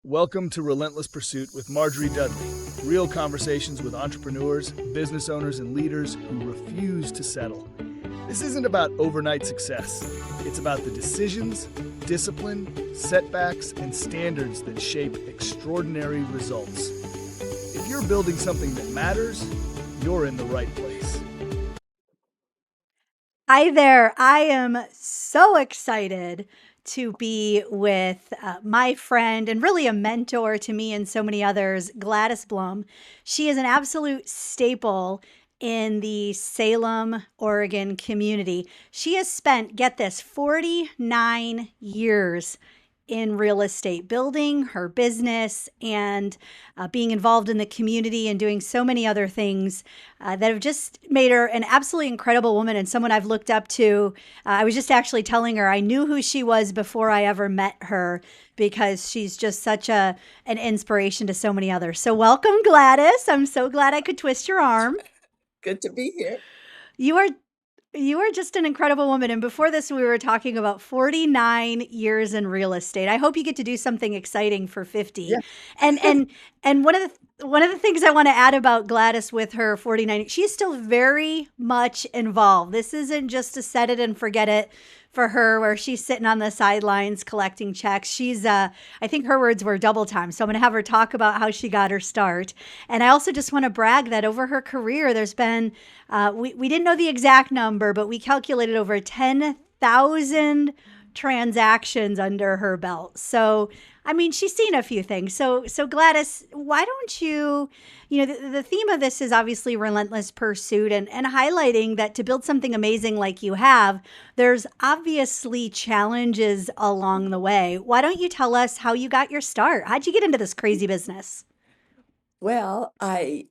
Welcome to Relentless Pursuit with Marjorie Dudley. Real conversations with entrepreneurs, business owners, and leaders who refuse to settle. This isn't about overnight success. It's about the decisions, discipline, setbacks, and standards that shape extraordinary results. If you're building something that matters, you're in the right place. Hi there. I am so excited to be with my friend and really a mentor to me and so many others, Gladys Blum. She is an absolute staple in the Salem, Oregon community. She has spent, get this, 49 years in real estate, building her business and being involved in the community and doing so many other things that have just made her an absolutely incredible woman and someone I've looked up to. I was just actually telling her I knew who she was before I ever met her because she's just such an inspiration to so many others. So welcome, Gladys. I'm so glad I could twist your arm. Good to be here. You are you are just an incredible woman. And before this, we were talking about 49 years in real estate. I hope you get to do something exciting for 50. Yeah. And one of the things I want to add about Gladys with her 49, she's still very much involved. This isn't just a set it and forget it for her where she's sitting on the sidelines collecting checks. She's I think her words were double time. So I'm going to have her talk about how she got her start. And I also just want to brag that over her career there's been we didn't know the exact number, but we calculated over 10,000 transactions under her belt. So, I mean, she's seen a few things. So Gladys, why don't the theme of this is obviously relentless pursuit and highlighting that to build something amazing like you have, there's obviously challenges along the way. Why don't you tell us how you got your start? How'd you get into this crazy business? Well, I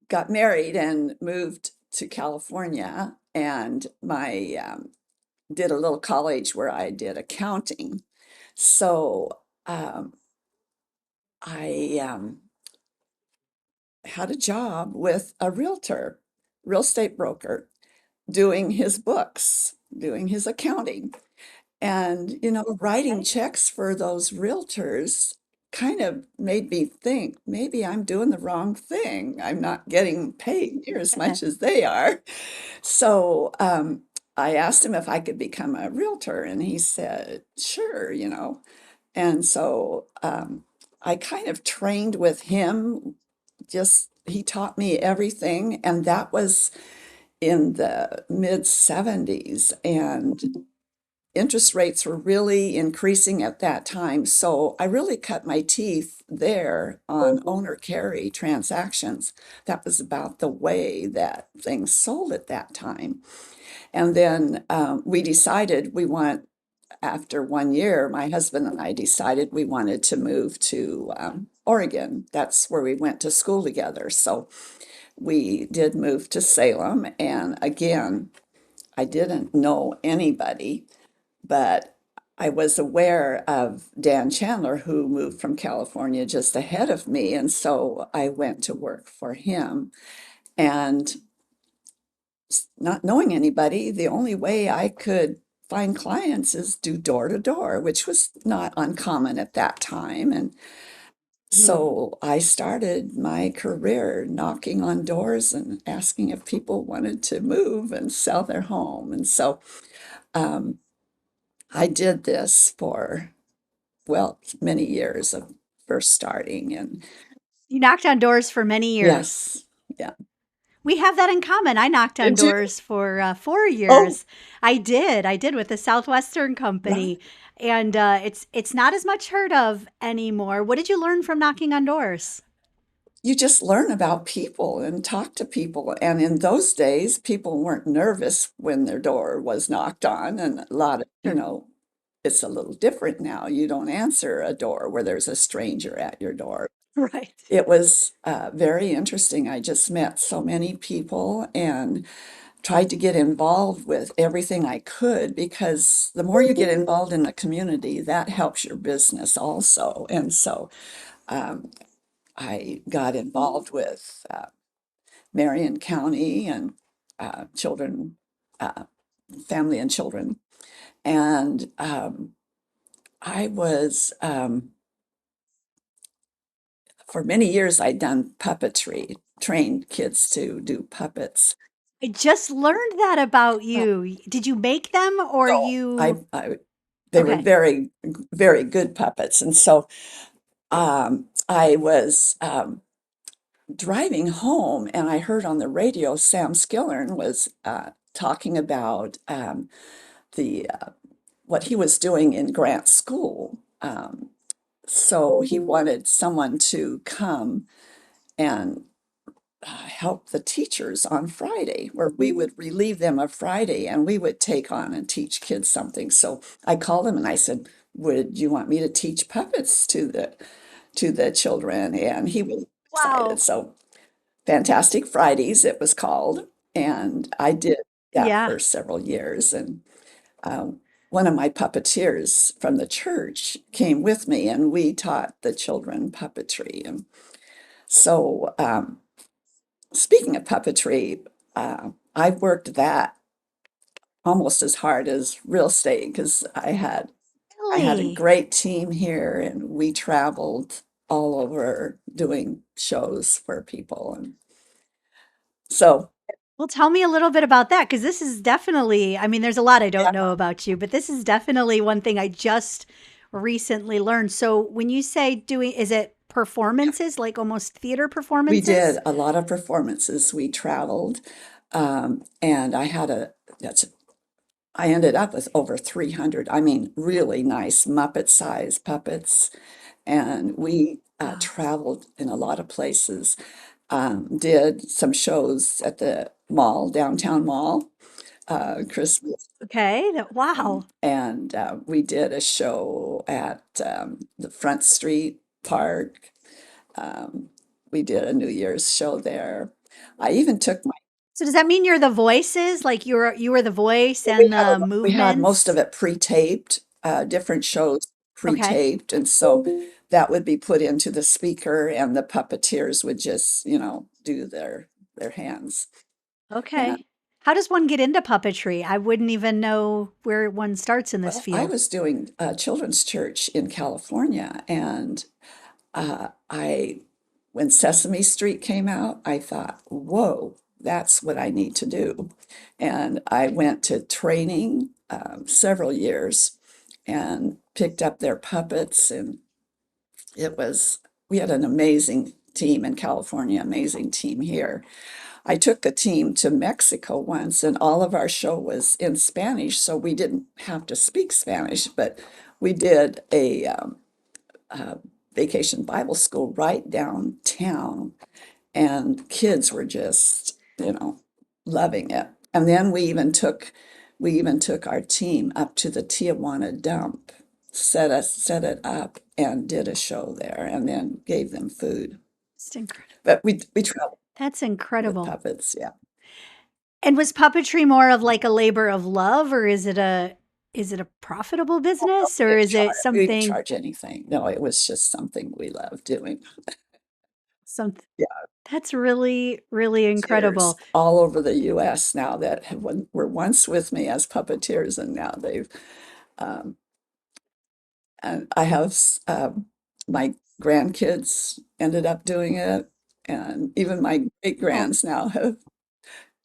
got married and moved to California, and my did a little college where I did accounting. So I had a job with a realtor, real estate broker, doing his books, doing his accounting. And, writing checks for those realtors kind of made me think maybe I'm doing the wrong thing. I'm not getting paid near as much as they are. So I asked him if I could become a realtor, and he said, sure. And so I kind of trained with him, just he taught me everything. And that was in the mid 70s. And interest rates were really increasing at that time. So I really cut my teeth there on owner carry transactions. That was about the way that things sold at that time. And then we decided after 1 year, my husband and I decided we wanted to move to Oregon. That's where we went to school together. So we did move to Salem. And again, I didn't know anybody, but I was aware of Dan Chandler, who moved from California just ahead of me. And so I went to work for him. And not knowing anybody, the only way I could find clients is do door to door, which was not uncommon at that time. And so I started my career knocking on doors and asking if people wanted to move and sell their home. And so um, I did this for, well, many years of first starting. And You knocked on doors for many years. yes, yeah. We have that in common. I knocked on Did you? doors for 4 years. Oh, I did with the Southwestern right. Company, and it's not as much heard of anymore. What did you learn from knocking on doors? You just learn about people and talk to people. And in those days, people weren't nervous when their door was knocked on. And a lot of, Sure. it's a little different now. You don't answer a door where there's a stranger at your door. Right. It was very interesting. I just met so many people and tried to get involved with everything I could, because the more you get involved in the community, that helps your business also. And so um, I got involved with Marion County and children, uh, family and children. And I was, for many years, I'd done puppetry, trained kids to do puppets. I just learned that about Uh, you. Did you make them or No, you? they were Okay. very, very good puppets. And so I was driving home and I heard on the radio Sam Skillern was talking about the what he was doing in Grant School. So he wanted someone to come and help the teachers on Friday, where we would relieve them of Friday and we would take on and teach kids something. So I called him and I said, "Would you want me to teach puppets to the children?" And he was excited. Wow. So Fantastic Fridays, it was called, and I did that Yeah. for several years. And um, one of my puppeteers from the church came with me, and we taught the children puppetry. And so speaking of puppetry, I've worked that almost as hard as real estate because I had a Really? great team here and we traveled all over doing shows for people. And so Well, tell me a little bit about that because this is definitely, I mean, there's a lot I don't yeah, know about you, but this is definitely one thing I just recently learned. So when you say doing, is it performances, like almost theater we did performances? a lot of performances. We traveled, and that's I ended up with over 300. I mean, really nice Muppet-size puppets, and we Wow. traveled in a lot of places. Did some shows at the mall, downtown mall, Christmas, Okay. Wow. and we did a show at the Front Street Park. Um, we did a New Year's show there. I even took my So does that mean you're the voices? Like you were the voice and the we had most of movements? it pre-taped, different shows Okay. pre-taped, and so that would be put into the speaker, and the puppeteers would just, do their hands. And Okay. How does one get into puppetry? I wouldn't even know where one starts in this well, I field. was doing children's church in California, and I when Sesame Street came out, I thought, whoa, that's what I need to do. And I went to training several years and picked up their puppets. And it was, we had an amazing team in California, amazing team here. I took a team to Mexico once, and all of our show was in Spanish, so we didn't have to speak Spanish, but we did a vacation Bible school right downtown, and kids were just, loving it. And then we even took our team up to the Tijuana dump, set it up, and did a show there, and then gave them food. It's incredible. But we traveled That's with incredible. puppets, yeah. And was puppetry more of like a labor of love, or is it a profitable business, We or didn't is charge, it we didn't something charge anything. No, it was just something we loved doing. something Yeah, that's really, really puppeteers incredible. all over the US now that were once with me as puppeteers, and now um, and I have my grandkids ended up doing it, and even my great Oh, grands now have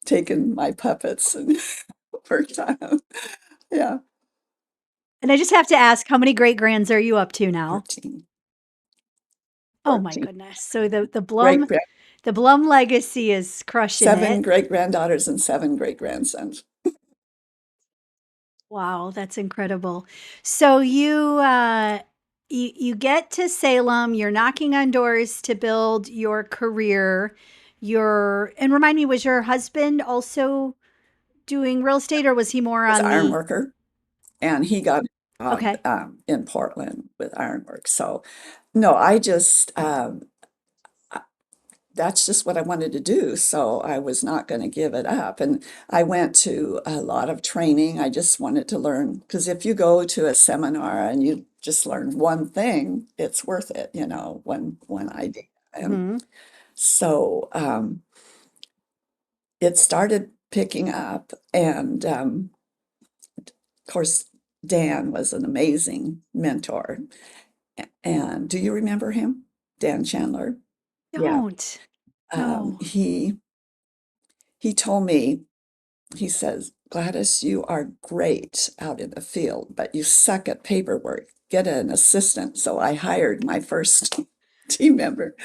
taken my puppets and worked on them. Yeah, and I just have to ask, how many great grands are you up to now? 14, Oh my 14 goodness. So the great Blum grand, the Blum legacy is crushing 7 it. great granddaughters and 7 great grandsons. Wow, that's incredible. So you get to Salem, you're knocking on doors to build your career. And remind me, was your husband also doing real estate or was he more Was on an iron the worker, and he got a job Okay. in Portland with ironwork. So, no, that's just what I wanted to do. So I was not going to give it up. And I went to a lot of training. I just wanted to learn, because if you go to a seminar and you just learn one thing, it's worth it, one idea. And Mhm. so it started picking up. And of course, Dan was an amazing mentor. And do you remember him? Dan Chandler? Yeah. Don't. No. He told me, he says, Gladys, you are great out in the field, but you suck at paperwork. Get an assistant. So I hired my first team member.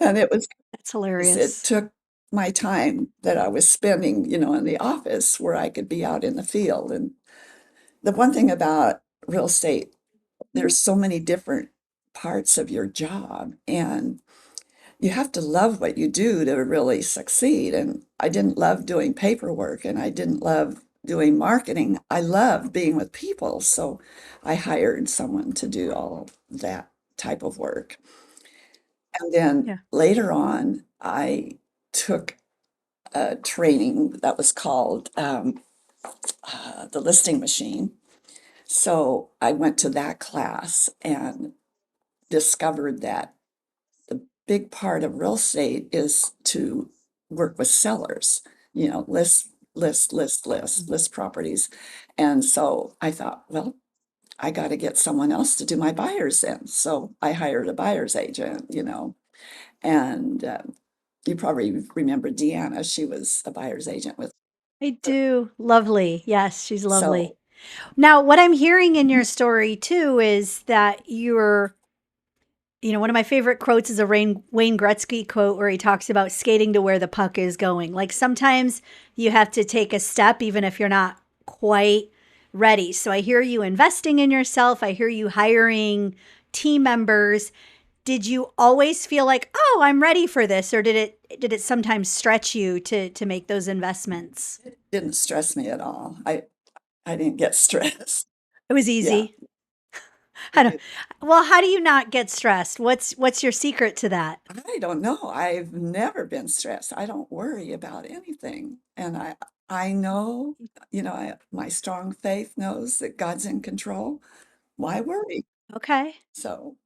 And That's it hilarious. took my time that I was spending, in the office where I could be out in the field. And the one thing about real estate, there's so many different parts of your job, and you have to love what you do to really succeed. And I didn't love doing paperwork and I didn't love doing marketing. I loved being with people. So I hired someone to do all that type of work. And then Yeah. later on, I took a training that was called the listing machine. So I went to that class and discovered that the big part of real estate is to work with sellers, Mhm. list properties. And so I thought, well, I got to get someone else to do my buyers then. So I hired a buyer's agent, and you probably remember Deanna. She was a buyer's agent with I her. do. Lovely. Yes, she's lovely. So Now, what I'm hearing in your story too is that one of my favorite quotes is a Wayne Gretzky quote where he talks about skating to where the puck is going. Like sometimes you have to take a step, even if you're not quite ready. So I hear you investing in yourself. I hear you hiring team members. Did you always feel like, oh, I'm ready for this, or did it sometimes stretch you to make those investments? it didn't stress me at all. I didn't get stressed. It was Yeah. easy. I don't, well, how do you not get stressed? What's your secret to that? I don't know. I've never been stressed. I don't worry about anything. And I know, my strong faith knows that God's in control. Why worry? Okay. So,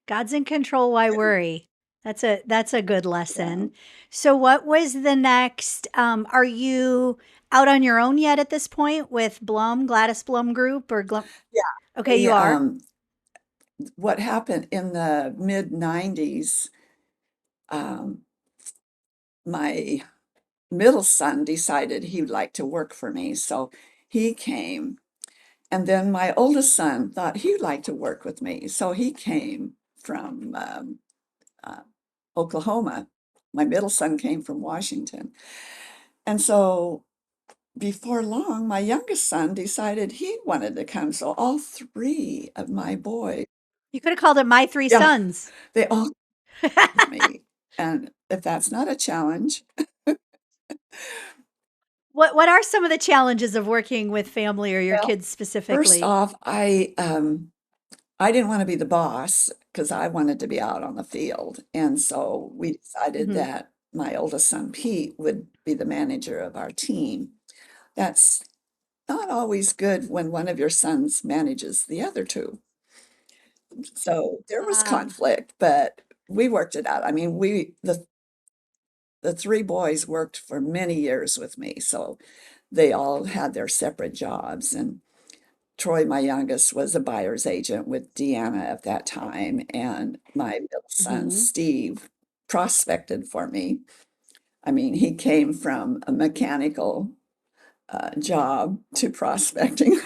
God's in control, why yeah, worry? That's a good yeah, lesson. So what was the next are you out on your own yet at this point with Gladys Blum Group or yeah. Okay, you are. What happened in the mid 90s, um, my middle son decided he would like to work for me. So he came. And then my oldest son thought he'd like to work with me. So he came from uh, Oklahoma. My middle son came from Washington. And so before long, my youngest son decided he wanted to come. So all three of my boys, You could have called it My Three yeah, Sons. they all came with me. And if that's not a challenge, What are some of the challenges of working with family or your well, kids first specifically? off, I didn't want to be the boss because I wanted to be out on the field. And so we decided Mhm. that my oldest son, Pete, would be the manager of our team. That's not always good when one of your sons manages the other two. So there was Ah, conflict, but we worked it out. I mean, the three boys worked for many years with me, so they all had their separate jobs. And Troy, my youngest, was a buyer's agent with Deanna at that time, and my middle son, mhm. Steve, prospected for me. I mean, he came from a mechanical job to prospecting,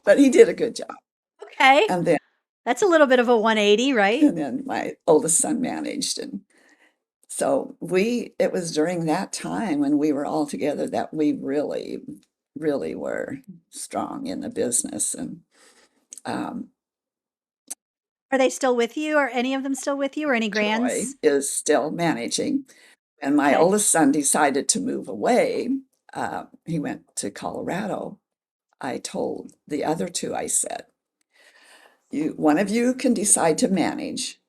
but he did a good job. Okay. And then, That's a little bit of a 180, right? my oldest son managed, and so it was during that time when we were all together that we really, really were strong in the business. And um, Are they still with you? Are any of them still with you or any Troy grands? is still managing. And my Okay. oldest son decided to move away. He went to Colorado. I told the other two, I said, one of you can decide to manage.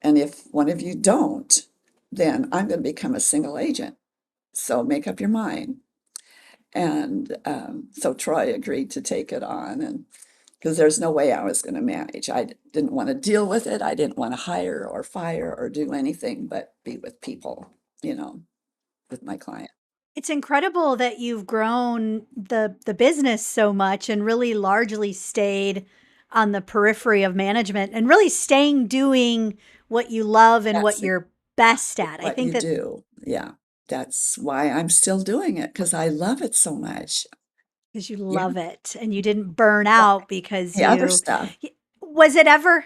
And if one of you don't, then I'm going to become a single agent. So make up your mind. And so Troy agreed to take it on. And because there's no way I was going to manage, I didn't want to deal with it. I didn't want to hire or fire or do anything but be with people, you know, with my client. It's incredible that you've grown the business so much and really largely stayed on the periphery of management and really staying doing what you love and what That's you're best exactly at. I what think you that do. Yeah. That's why I'm still doing it because I love it so much. because you Yeah. love it and you didn't burn Well, out because the other you stuff, was it ever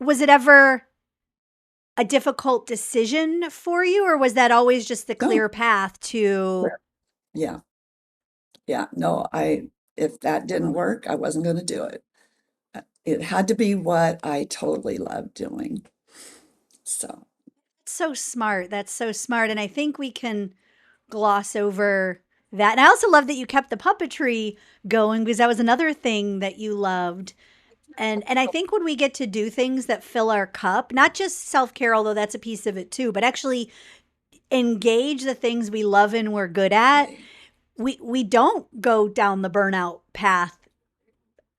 was it ever a difficult decision for you, or was that always just the no. clear path to Yeah. Yeah. No, if that didn't work, I wasn't going to do it. It had to be what I totally loved doing. So, so smart. That's so smart. And I think we can gloss over that. And I also love that you kept the puppetry going because that was another thing that you loved. And I think when we get to do things that fill our cup, not just self-care, although that's a piece of it too, but actually engage the things we love and we're good at, right. we don't go down the burnout path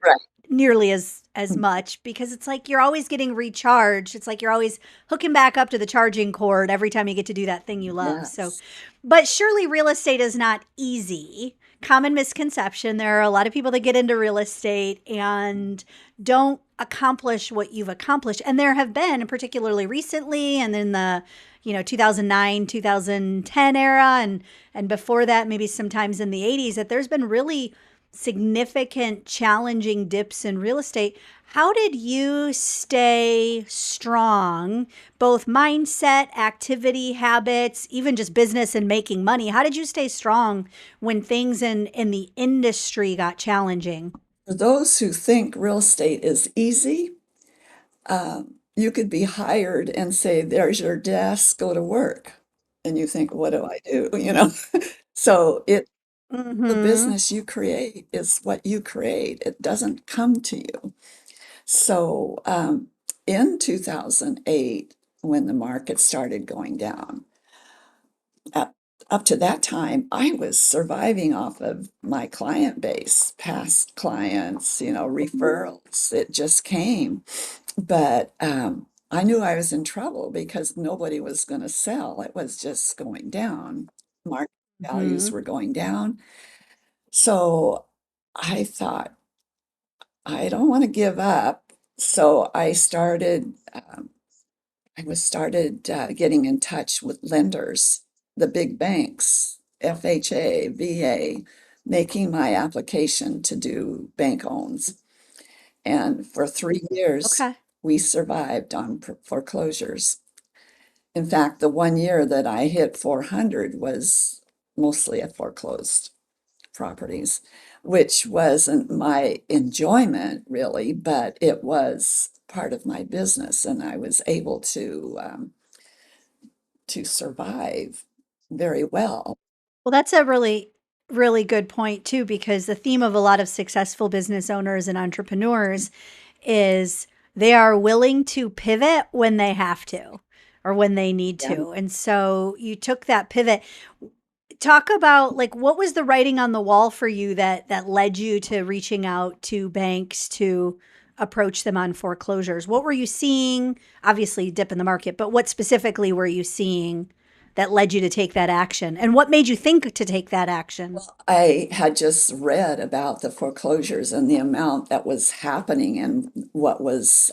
Right. nearly as much because it's like you're always getting recharged. It's like you're always hooking back up to the charging cord every time you get to do that thing you love. So, Yes. but surely real estate is not easy. Common misconception. There are a lot of people that get into real estate and don't accomplish what you've accomplished. And there have been, particularly recently and in the 2009 2010 era and before that maybe sometimes in the 80s, that there's been really significant challenging dips in real estate. How did you stay strong, both mindset, activity, habits, even just business and making money? How did you stay strong when things in the industry got challenging? For those who think real estate is easy, you could be hired and say, "There's your desk, go to work." And you think, "What do I do?" So the Mhm. business you create is what you create. It doesn't come to you. So, in 2008, when the market started going down, up, up to that time, I was surviving off of my client base, past clients, referrals. It just came. But I knew I was in trouble because nobody was going to sell. It was just going down. Market values Mhm. were going down. So I thought, I don't want to give up. So I was started getting in touch with lenders, the big banks, FHA, VA, making my application to do bank owns. And for 3 years, Okay. we survived on foreclosures. In fact, the one year that I hit 400 was mostly a foreclosed properties, which wasn't my enjoyment really, but it was part of my business, and I was able to survive very well. Well, that's a really, really good point, too, because the theme of a lot of successful business owners and entrepreneurs is they are willing to pivot when they have to or when they need Yeah. to. And so you took that pivot. Talk about like what was the writing on the wall for you that led you to reaching out to banks to approach them on foreclosures? What were you seeing? Obviously, dip in the market, but what specifically were you seeing that led you to take that action? And what made you think to take that action? I had just read about the foreclosures and the amount that was happening and what was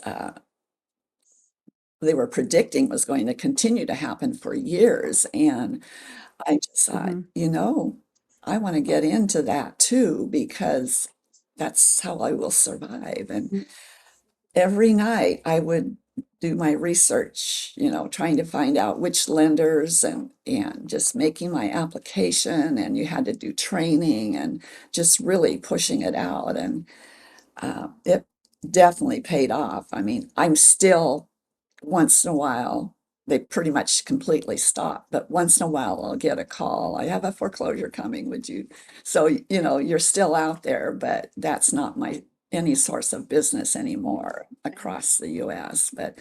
they were predicting was going to continue to happen for years. And I just thought, Mhm. I want to get into that too because that's how I will survive. And every night I would do my research, trying to find out which lenders and just making my application. And you had to do training and just really pushing it out. And it definitely paid off. I mean, I'm still once in a while, they pretty much completely stop, but once in a while I'll get a call. I have a foreclosure coming, would you? So, you're still out there, but that's not my any source of business anymore across the US. But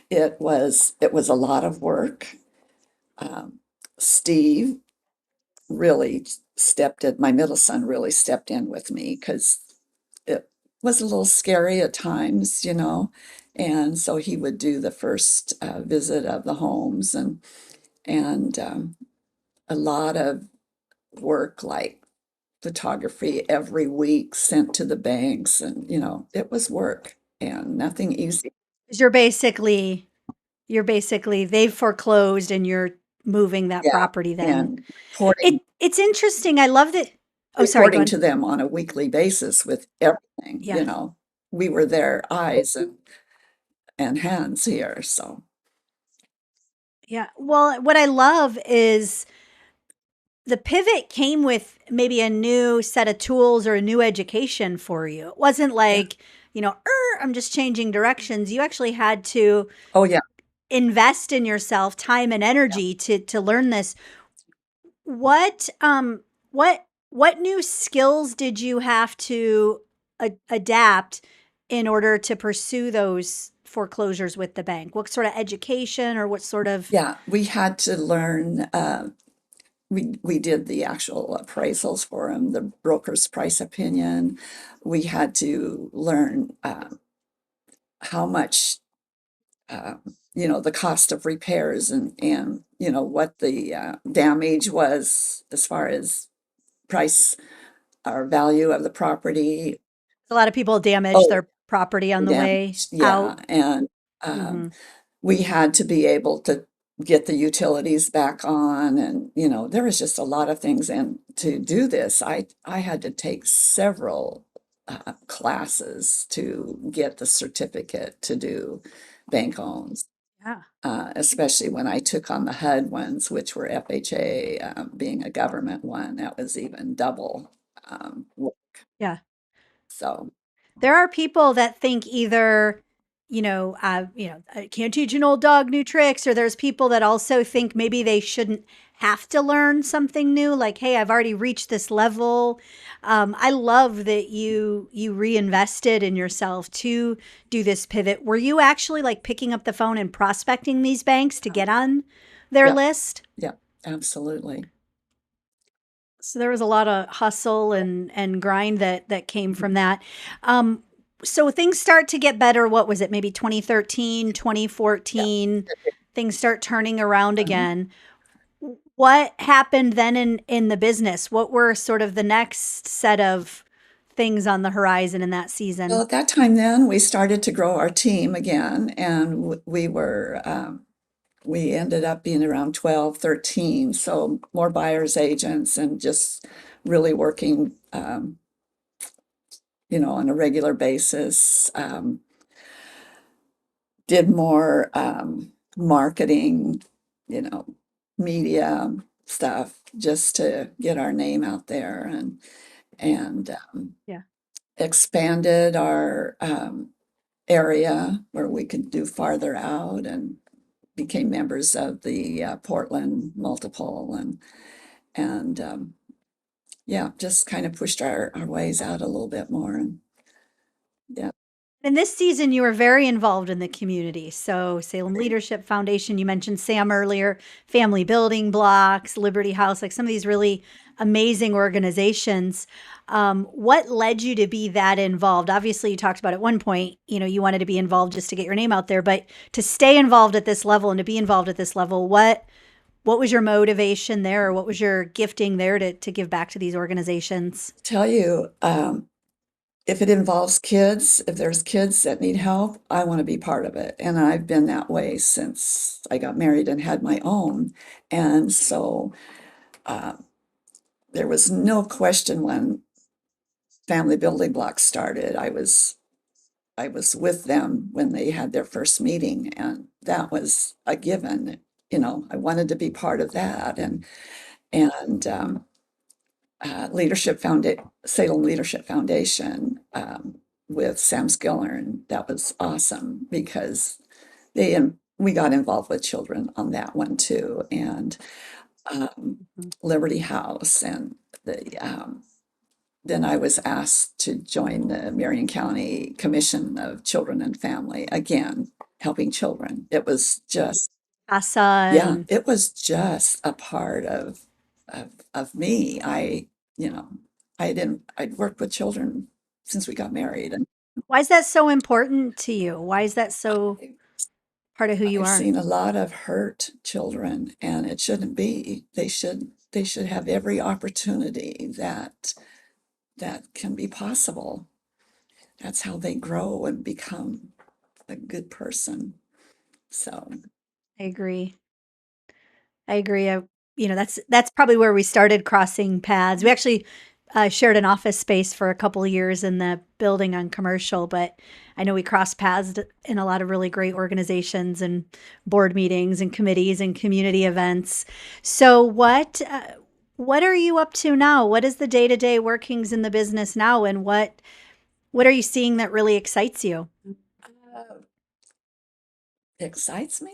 it was a lot of work. Um, Steve really my middle son really stepped in with me because it was a little scary at times, and so he would do the first visit of the homes and a lot of work like photography every week sent to the banks, and it was work and nothing easy. 'Cause you're basically they've foreclosed and you're moving that Yeah, property then. and reporting It's interesting. I love that. Oh, sorry, go reporting on. to them on a weekly basis with everything, Yeah. we were their eyes and hands here. So Yeah. Well, what I love is the pivot came with maybe a new set of tools or a new education for you. It wasn't yeah. like, I'm just changing directions. You actually had to Oh yeah, invest in yourself, time and yeah. energy to learn this. What what new skills did you have to adapt in order to pursue those foreclosures with the bank? What sort of education or what sort of Yeah, we had to learn. We did the actual appraisals for them, the broker's price opinion. We had to learn how much, the cost of repairs and what the damage was as far as price or value of the property. a lot of people damage Oh, their property on the way damage, out? yeah, and Hmm. we had to be able to get the utilities back on, and there was just a lot of things. And to do this, I had to take several classes to get the certificate to do bank owns, Yeah. especially when I took on the HUD ones, which were FHA, being a government one. That was even double work. Yeah. So There are people that think either, I can't teach an old dog new tricks, or there's people that also think maybe they shouldn't have to learn something new. Like, hey, I've already reached this level. I love that you reinvested in yourself to do this pivot. Were you actually like picking up the phone and prospecting these banks to get on their yeah, list? yeah, absolutely. So there was a lot of hustle and grind that came from that. Um, so things start to get better. What was it? Maybe 2013, Yeah. 2014, things start turning around Mhm. again. What happened then in the business? What were sort of the next set of things on the horizon in that Well, season? at that time then, we started to grow our team again, and we ended up being around 12, 13. So more buyers agents and just really working, on a regular basis. Did more marketing, you know, media stuff just to get our name out there, and Yeah. expanded our area where we could do farther out, and became members of the Portland Multiple, and yeah, just kind of pushed our ways out a little bit more. And yeah, And this season, you were very involved in the community. So, Salem Leadership Foundation, you mentioned Sam earlier, Family Building Blocks, Liberty House, like some of these really amazing organizations. What led you to be that involved? Obviously, you talked about at one point, you wanted to be involved just to get your name out there, but to stay involved at this level and to be involved at this level, what was your motivation there, or what was your gifting there to give back to these organizations? tell you, if it involves kids, if there's kids that need help, I want to be part of it. And I've been that way since I got married and had my own. And so uh, there was no question when Family Building Blocks started. I was with them when they had their first meeting, and that was a given. I wanted to be part of that, and Salem Leadership Foundation, with Sam Skiller, and that was awesome because we got involved with children on that one too, and Mhm. Liberty House, and then I was asked to join the Marion County Commission of Children and Family, again, helping children. It was just, CASA yeah, and it was just a part of me. You know, I'd worked with children since we got married, and why is that so important to you? Why is that so part of who you I've are? seen a lot of hurt children, and it shouldn't be. They should they should have every opportunity that can be possible. That's how they grow and become a good person. So, I agree. I agree. That's probably where we started crossing paths. We actually shared an office space for a couple of years in the building on Commercial, but I know we crossed paths in a lot of really great organizations and board meetings and committees and community events. So what are you up to now? What is the day-to-day workings in the business now, and what are you seeing that really excites you? uh, excites me.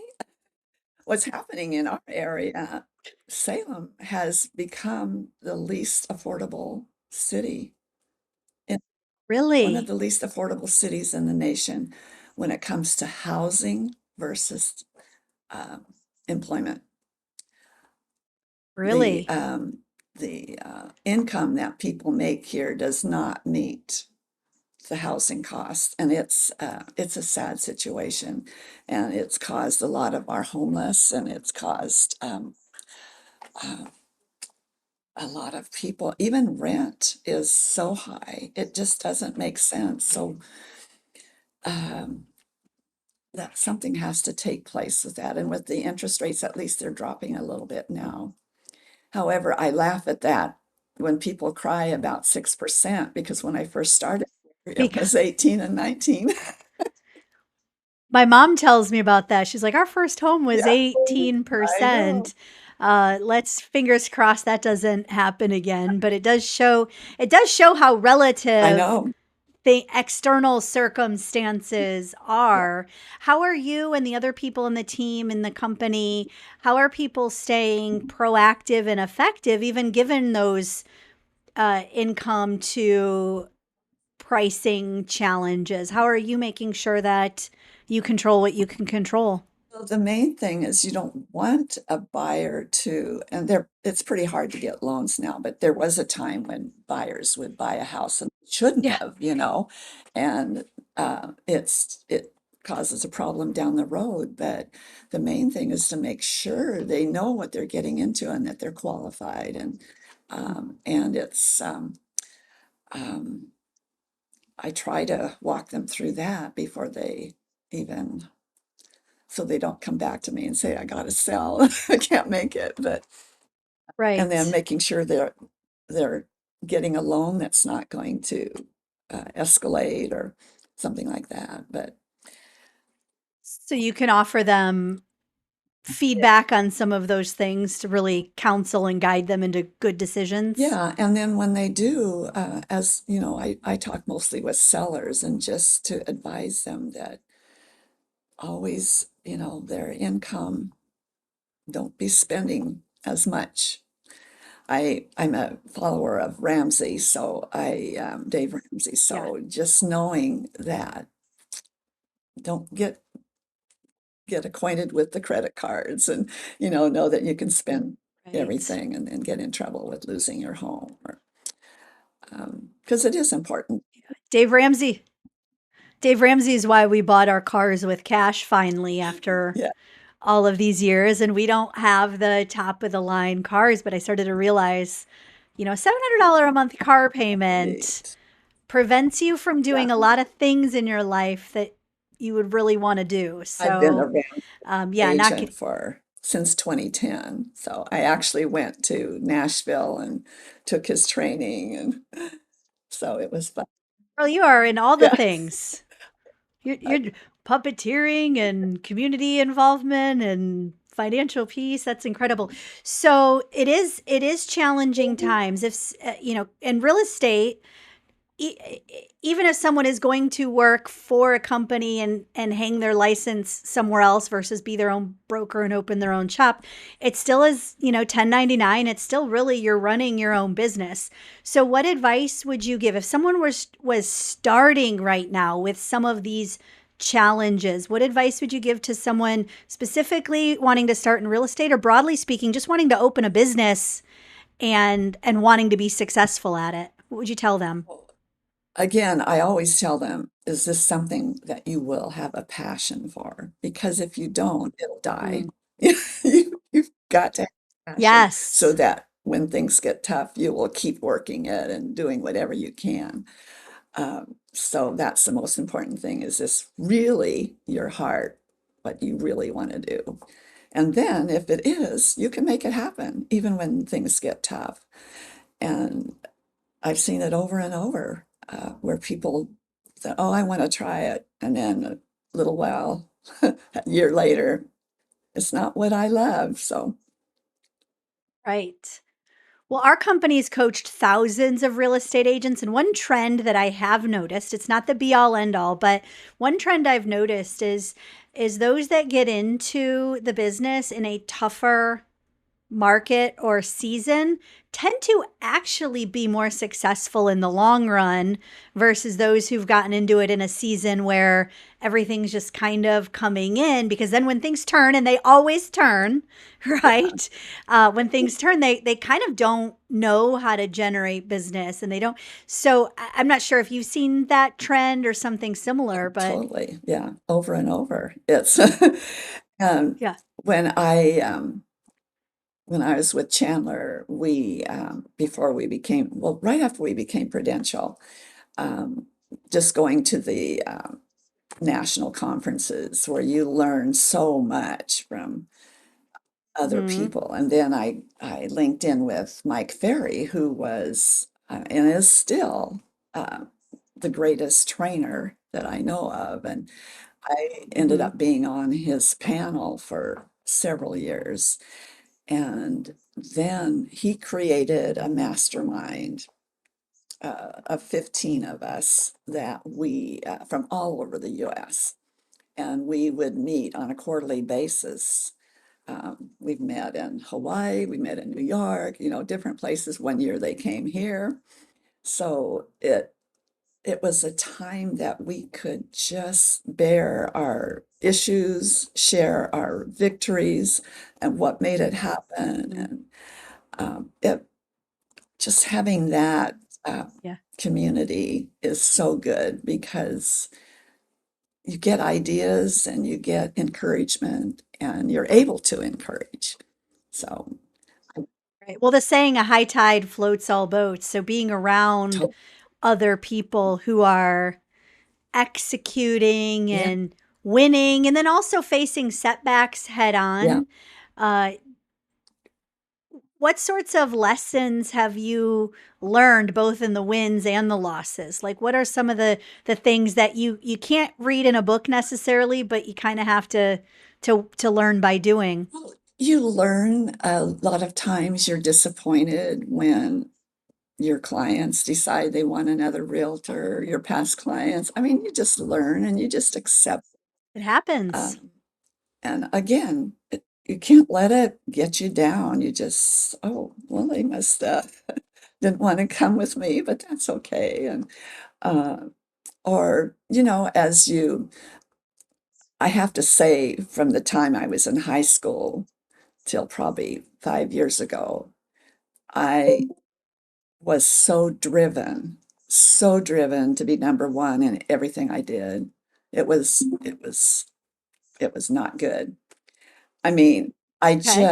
What's happening in our area, Salem has become the least affordable city, in one of Really? the least affordable cities in the nation when it comes to housing versus um, employment. The Really? income that people make here does not meet the housing cost, and it's a sad situation, and it's caused a lot of our homeless, and it's caused uh, a lot of people, even rent is so high, it just doesn't make sense. So um, that something has to take place with that, and with the interest rates, at least they're dropping a little bit now. However, I laugh at that when people cry about 6%, because when I first started, it Because was 18 and 19. my mom tells me about that. She's like, our first home was Yeah, I know. 18%. Let's fingers crossed that doesn't happen again. But it does show how I relative know. the external circumstances are. How are you and the other people in the team in the company? How are people staying proactive and effective, even given those income to pricing challenges? How are you making sure that you control what you can control? Well, the main thing is you don't want a buyer to, and it's pretty hard to get loans now, but there was a time when buyers would buy a house and shouldn't Yeah, have, and it causes a problem down the road. But the main thing is to make sure they know what they're getting into and that they're qualified, and um, I try to walk them through that before they even, so they don't come back to me and say, I gotta sell, I can't make it. And then right. making sure they're getting a loan that's not going to escalate or something like that. But So you can offer them feedback on some of those things to really counsel and guide them into good decisions. yeah, and then when they do, as you know, I talk mostly with sellers, and just to advise them that always, their income, don't be spending as much. I'm a follower of Ramsey, so Dave Ramsey. Yeah, So just knowing that, don't get acquainted with the credit cards, and know that you can spend right. everything and then get in trouble with losing your home, or because it is important. Dave Ramsey. Dave Ramsey is why we bought our cars with cash finally after Yeah, all of these years. And we don't have the top of the line cars, but I started to realize, $700 a month car payment right. prevents you from Yeah, doing a lot of things in your life that you would really want to do. I've been a So, Ramsey yeah, not agent get, for since 2010. So I actually went to Nashville and took his training, and so it was fun. well, you are in all the Yeah. things. You're, I, you're puppeteering and community involvement and financial peace. That's incredible. So it is challenging times. In real estate, even if someone is going to work for a company and hang their license somewhere else versus be their own broker and open their own shop, it still is, 1099. It's still really you're running your own business. So what advice would you give if someone was starting right now with some of these challenges? What advice would you give to someone specifically wanting to start in real estate, or broadly speaking, just wanting to open a business and wanting to be successful at it? What would you tell them? Again, I always tell them, is this something that you will have a passion for? Because if you don't, it'll die. Mm. You've got to have passion so Yes. that when things get tough, you will keep working it and doing whatever you can. So that's the most important thing, is this really your heart, what you really want to do. And then if it is, you can make it happen, even when things get tough. And I've seen it over and over, where people say, oh, I want to try it. And then a little while, a year later, it's not what I love. So, Right. Well, our company's coached thousands of real estate agents. And one trend that I have noticed, it's not the be all end all, but one trend I've noticed is those that get into the business in a tougher market or season tend to actually be more successful in the long run versus those who've gotten into it in a season where everything's just kind of coming in. Because then when things turn, and they always turn, right? When things turn, they kind of don't know how to generate business, and they don't. So I'm not sure if you've seen that trend or something similar, but totally, yeah, over and over. It's um, yeah. when I when I was with Chandler, we before we became, well, right after we became Prudential, um, just going to the national conferences where you learn so much from other Hmm. people. And then I linked in with Mike Ferry, who was and is still uh, the greatest trainer that I know of. And I ended Hmm. up being on his panel for several years. And then he created a mastermind of 15 of us that we, from all over the US, and we would meet on a quarterly basis. We've met in Hawaii, we met in New York, different places. One year they came here. So it was a time that we could just bear our issues, share our victories, and what made it happen. Hmm. And it just having that uh, Yeah. community is so good, because you get ideas and you get encouragement and you're able to encourage. So, Right. Well, the saying, a high tide floats all boats. So being around to- other people who are executing yeah, and winning, and then also facing setbacks head yeah. on. Uh, what sorts of lessons have you learned both in the wins and the losses? Like, what are some of the things that you can't read in a book necessarily, but you kind of have to learn by doing? Well, you learn a lot of times you're disappointed when your clients decide they want another realtor, your past clients. I mean, you just learn and you just accept. It happens. Um, and again, you can't let it get you down. You just, oh, well, they must didn't want to come with me, but that's okay. And uh, or as I have to say, from the time I was in high school till probably 5 years ago, I was so driven to be number one in everything I did. It was not good. I mean, Okay.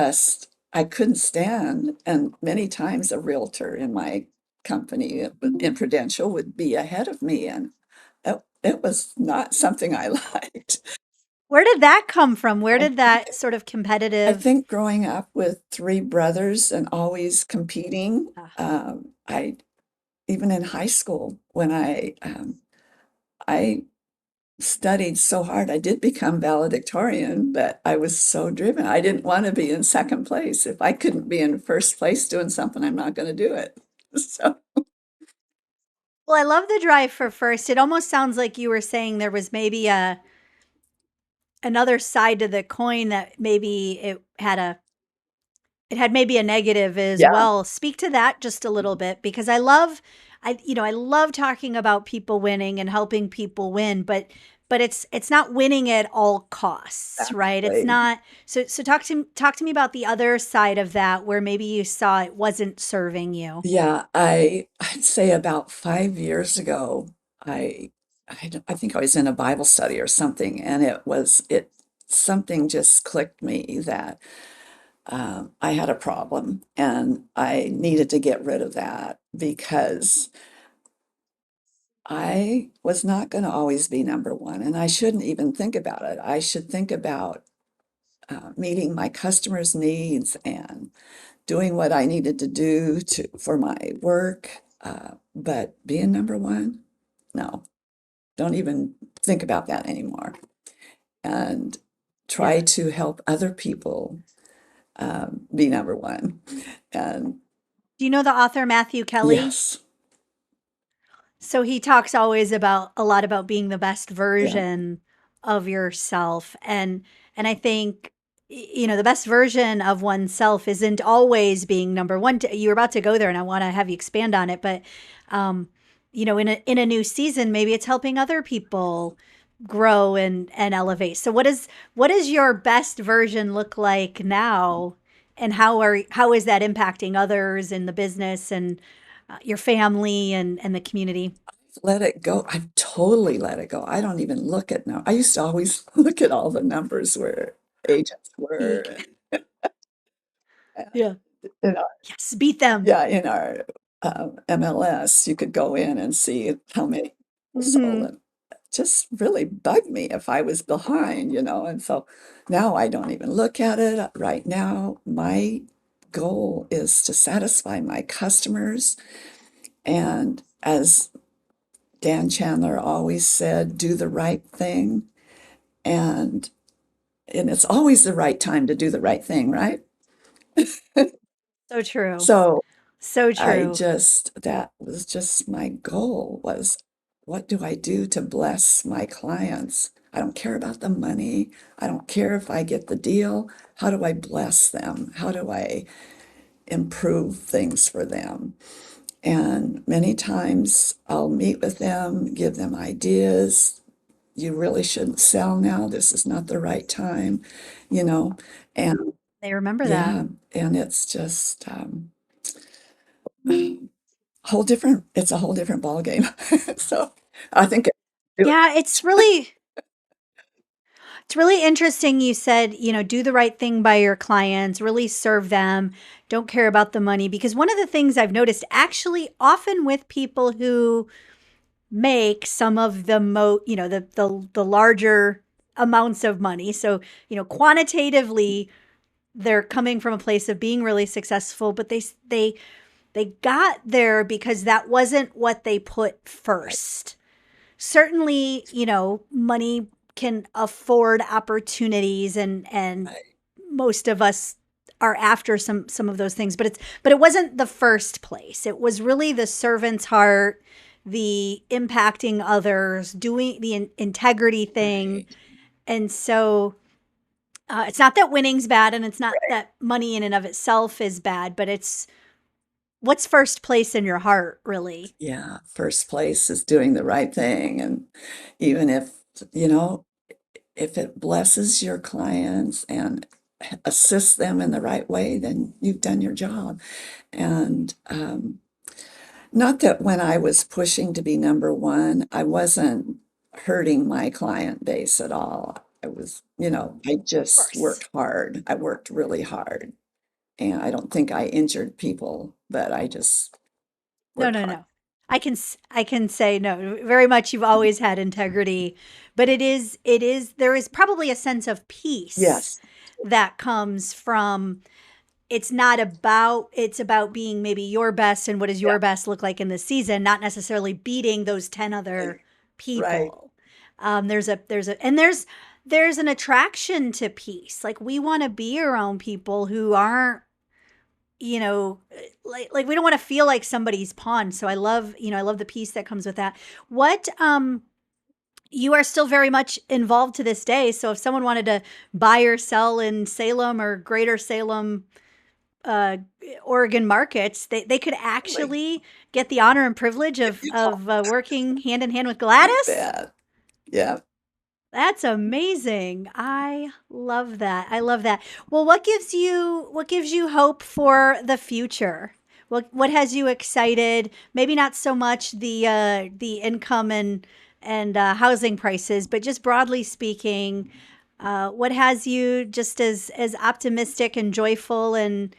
I couldn't stand, and many times a realtor in my company in Prudential would be ahead of me, and it was not something I liked. Where did that come from? Where I did think that sort of I competitive? think growing up with three brothers and always competing, Ah, I even in high school when I studied so hard. I did become valedictorian, but I was so driven. I didn't want to be in second place. If I couldn't be in first place doing something, I'm not going to do it. So, well, I love the drive for first. It almost sounds like you were saying there was maybe a another side to the coin, that maybe it had maybe a negative as yeah, well. Speak to that just a little bit, because I love talking about people winning and helping people win, but it's not winning at all costs, right? It's exactly. not. So talk to me about the other side of that, where maybe you saw it wasn't serving you. Yeah, I'd say about 5 years ago, I I think I was in a Bible study or something, and it something just clicked me that I had a problem and I needed to get rid of that because I was not going to always be number one, and I shouldn't even think about it. I should think about meeting my customers' needs and doing what I needed to do for my work. But being number one, no, don't even think about that anymore. And try Yeah. to help other people be number one. And Do you know the author Matthew Kelly? yes, So he talks always about a lot about being the best yeah, version of yourself. And I think the best version of oneself isn't always being number one. You're about to go there and I want to have you expand on it, but um in a new season, maybe it's helping other people grow and elevate. So what does your best version look like now, and how is that impacting others in the business and your family and the community? let it go. I've totally let it go. I don't even look at now. I used to always look at all the numbers where agents were, Eek. and Yeah. in our, Yes, beat them. yeah, in our MLS, you could go in and see how many people sold, Hmm. and it just really bugged me if I was behind, and so now I don't even look at it. Right now, my goal is to satisfy my customers, and as Dan Chandler always said, do the right thing. And and it's always the right time to do the right thing, right? So true. So So true. that was just my goal was what do I do to bless my clients? I don't care about the money. I don't care if I get the deal. How do I bless them? How do I improve things for them? And many times I'll meet with them, give them ideas. You really shouldn't sell now. This is not the right time, you know. And They remember that. yeah, and it's just whole different. It's a whole different ball game. So I think do it. Yeah, it's really interesting. You said, do the right thing by your clients, really serve them, don't care about the money. Because one of the things I've noticed actually often with people who make some of the larger amounts of money. So, quantitatively, they're coming from a place of being really successful, but they got there because that wasn't what they put Right, first. Certainly, money can afford opportunities, and right, most of us are after some of those things, but it wasn't the first place. It was really the servant's heart, the impacting others, doing the integrity thing. right, And so it's not that winning's bad, and it's not right. that money in and of itself is bad, but it's what's first place in your heart, really. Yeah, first place is doing the right thing. And even you know, if it blesses your clients and assists them in the right way, then you've done your job. And not that when I was pushing to be number one, I wasn't hurting my client base at all. I Of just course. worked hard. I worked really hard. And I don't think I injured people, but I just No, worked no, hard. no. I can say no. Very much you've always had integrity, but there is probably a sense of peace Yes, that comes from it's about being maybe your best, and what does yeah, your best look like in the season, not necessarily beating those 10 other right, right, people. There's an attraction to peace. Like, we want to be around people who aren't, like we don't want to feel like somebody's pawn. So I love the peace that comes with that. What You are still very much involved to this day. So if someone wanted to buy or sell in Salem or greater Salem, uh, Oregon markets, they could really. actually get the honor and privilege If of you call, working hand in hand with you Gladys. bet. Yeah. That's amazing. I love that. I love that. Well, what gives you hope for the future? What has you excited? Maybe not so much the income and housing prices, but just broadly speaking, What has you just as optimistic and joyful and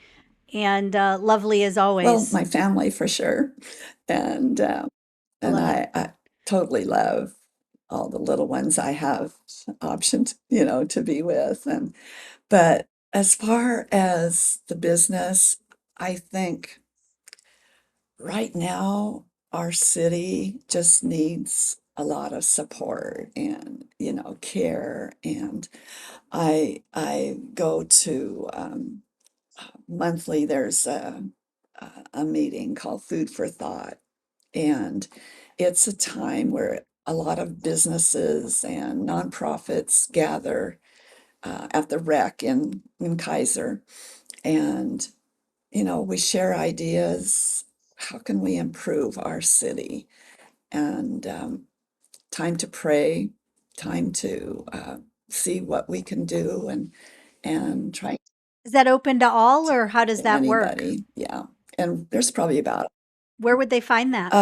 lovely as Well, always? my family for sure. And I and love it. I totally love all the little ones I have optioned, to be with. And but as far as the business, I think right now our city just needs a lot of support and, care. And I go to monthly, there's a meeting called Food for Thought. And it's a time where a lot of businesses and nonprofits gather at the rec in Kaiser. And, we share ideas. How can we improve our city? And time to pray, time to see what we can do and try Is that open to all, to or how does that work? anybody. Yeah. And there's probably about Where would they find that?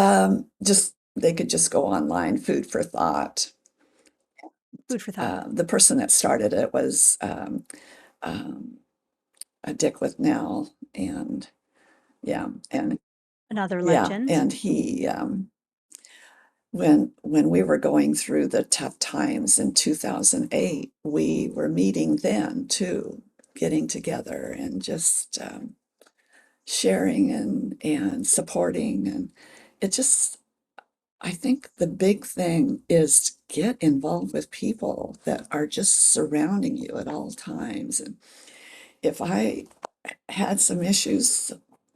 just they could just go online, Food for Thought. Food for thought. The person that started it was um, a Dick with Nell, and yeah, and Another yeah, legend. and he when we were going through the tough times in 2008, we were meeting then too, getting together and just sharing and supporting, and it just I think the big thing is to get involved with people that are just surrounding you at all times. And if I had some issues,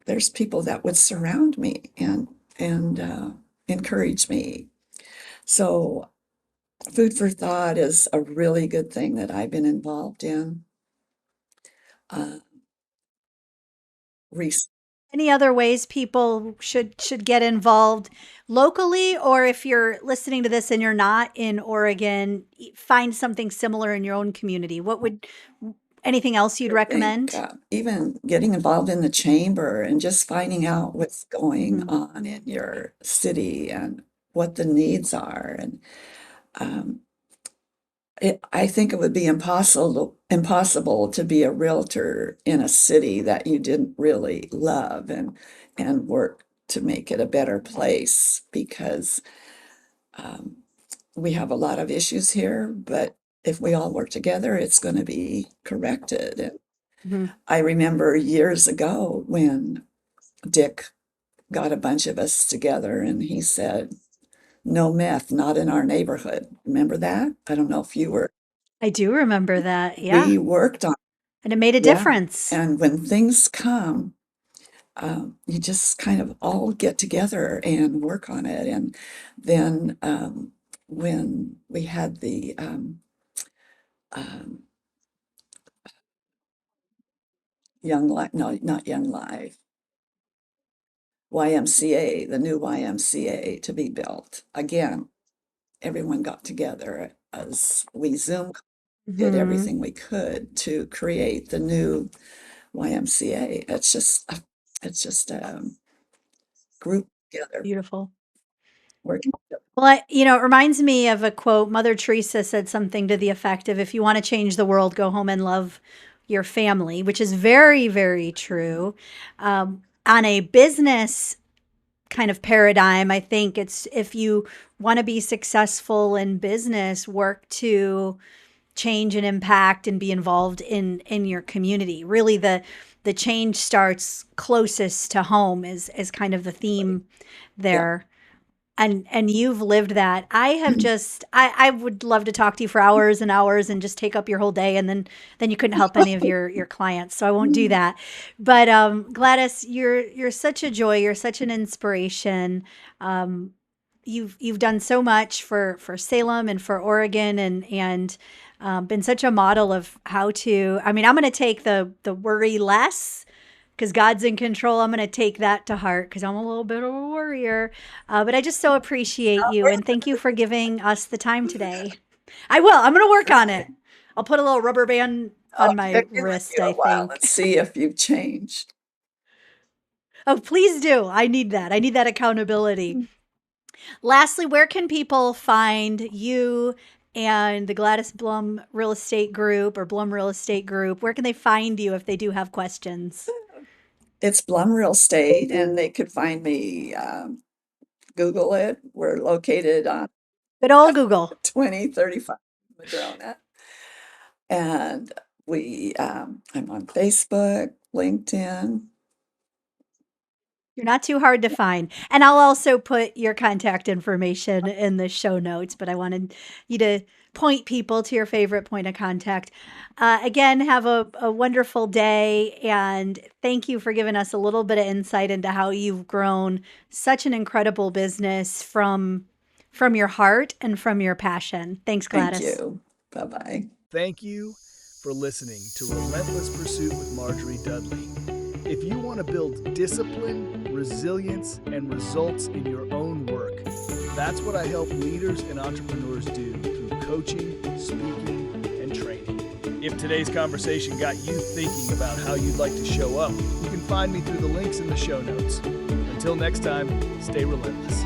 there's people that would surround me and encourage me. So Food for Thought is a really good thing that I've been involved in. Uh, rec- Any other ways people should get involved locally, or if you're listening to this and you're not in Oregon, find something similar in your own community? What would anything else you'd I think recommend? even getting involved in the chamber and just finding out what's going Hmm. on in your city and what the needs are. And um, I think it would be impossible to be a realtor in a city that you didn't really love and work to make it a better place, because um, we have a lot of issues here, but if we all work together, it's going to be corrected. And Hmm. I remember years ago when Dick got a bunch of us together and he said, "No meth, not in our neighborhood." Remember that? I don't know if you were. I do remember that. Yeah. We worked on, And it made a yeah. difference. And when things come, you just kind of all get together and work on it. And then when we had the um, Young Life, no, not Young Life, YMCA, the new YMCA to be built. Again, everyone got together as we Zoom did Hmm. everything we could to create the new YMCA. It's just a group together Beautiful. working. Well, it reminds me of a quote. Mother Teresa said something to the effect of, if you want to change the world, go home and love your family, which is very, very true. On a business kind of paradigm, I think it's, if you want to be successful in business, work to change and impact and be involved in your community. Really, the change starts closest to home is kind of the theme Yeah. there. And you've lived that. I would love to talk to you for hours and hours and just take up your whole day, and then you couldn't help any of your clients. So I won't do that. But Gladys, you're such a joy. You're such an inspiration. Um, you've done so much for Salem and for Oregon, and been such a model of how to. I mean, I'm going to take the worry less because God's in control. I'm going to take that to heart because I'm a little bit of a worrier. But I just so appreciate you, and thank you for giving us the time today. I will. I'm going to work on it. I'll put a little rubber band I'll on my check in with wrist, you I a while think. and see if you've changed. Oh, please do. I need that. I need that accountability. Lastly, where can people find you and the Gladys Blum Real Estate Group or Blum Real Estate Group, where can they find you if they do have questions? It's Blum Real Estate, and they could find me, Google it. We're located on Good old Google. 2035 Madrona. And I'm on Facebook, LinkedIn. You're not too hard to find. And I'll also put your contact information in the show notes, but I wanted you to point people to your favorite point of contact. Again, have a wonderful day, and thank you for giving us a little bit of insight into how you've grown such an incredible business from your heart and from your passion. Thanks, Gladys. Thank you. Bye-bye. Thank you for listening to Relentless Pursuit with Marjorie Dudley. If you want to build discipline, resilience, and results in your own work, that's what I help leaders and entrepreneurs do through coaching, speaking, and training. If today's conversation got you thinking about how you'd like to show up, you can find me through the links in the show notes. Until next time, stay relentless.